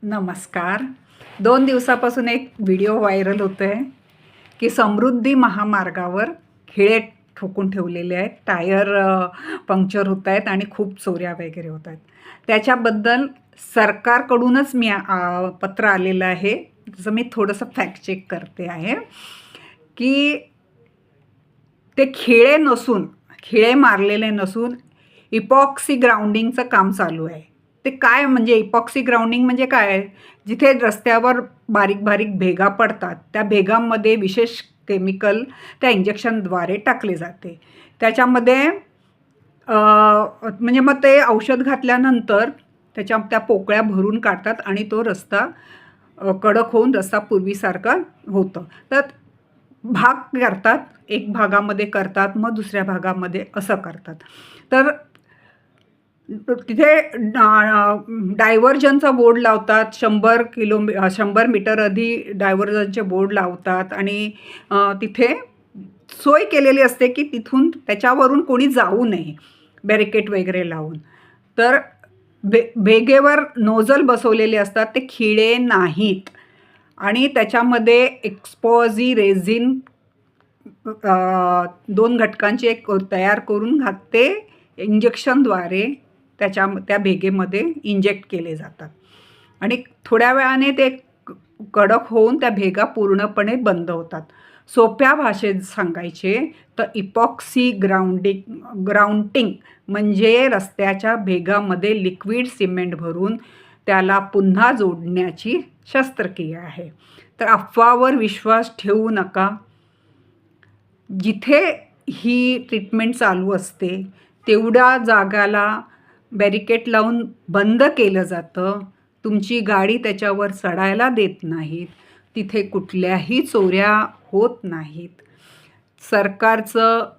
नमस्कार. 2 दिवसापासून एक व्हिडिओ व्हायरल होतो आहे की समृद्धी महामार्गावर खिळे ठोकून ठेवलेले आहेत, टायर पंक्चर होत आहेत आणि खूप चोऱ्या वगैरे होत आहेत. त्याच्याबद्दल सरकारकडूनच पत्र आलेलं आहे. जसं मी थोडंसं फॅक्ट चेक करते आहे की ते खिळे मारलेले नसून इपॉक्सी ग्राउंडिंगचं काम चालू आहे. ते काय म्हणजे इपॉक्सी ग्राउंडिंग म्हणजे काय आहे? जिथे रस्त्यावर बारीक बारीक भेगा पडतात, त्या भेगांमध्ये विशेष केमिकल त्या इंजेक्शनद्वारे टाकले जाते. त्याच्यामध्ये म्हणजे मग ते औषध घातल्यानंतर त्या पोकळ्या भरून काढतात आणि तो रस्ता कडक होऊन रस्ता पूर्वीसारखा होतं. तर भाग करतात, एक भागामध्ये करतात, मग दुसऱ्या भागामध्ये असं करतात. तर तिथे डायव्हर्जनचा बोर्ड लावतात. 100 मीटर आधी डायव्हर्जनचे बोर्ड लावतात आणि तिथे सोय केलेली असते की तिथून त्याच्यावरून कोणी जाऊ नये, बॅरिकेड वगैरे लावून. तर भेगेवर नोझल बसवलेले असतात, ते खिळे नाहीत आणि त्याच्यामध्ये एक्सपॉझी रेझिन 2 घटकांची एक तयार करून ते इंजेक्शनद्वारे त्या भेगेमध्ये इंजेक्ट केले जातात आणि थोड्या वेळाने ते कडक होऊन त्या भेगा पूर्णपणे बंद होतात. सोप्या भाषेत सांगायचे तर इपॉक्सी ग्राउंटिंग म्हणजे रस्त्याच्या भेगामध्ये लिक्विड सिमेंट भरून त्याला पुन्हा जोडण्याची शस्त्रक्रिया आहे. तर अफवावर विश्वास ठेवू नका. जिथे ही ट्रीटमेंट चालू असते तेवढ्या जागाला बॅरिकेड लावून बंद केलं जातं. तुमची गाडी त्याच्यावर चढायला देत नाहीत. तिथे कुठल्याही चोऱ्या होत नाहीत. सरकारचं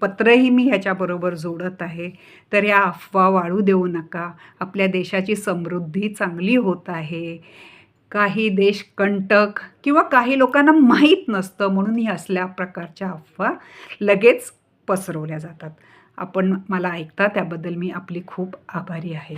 पत्रही मी ह्याच्याबरोबर जोडत आहे. तर या अफवा वाढू देऊ नका. आपल्या देशाची समृद्धी चांगली होत आहे. काही देश कंटक किंवा काही लोकांना माहीत नसतं म्हणून ही असल्या प्रकारच्या अफवा लगेच पसरवल्या जातात. आपण मला ऐकता त्याबद्दल मी आपली खूप आभारी आहे.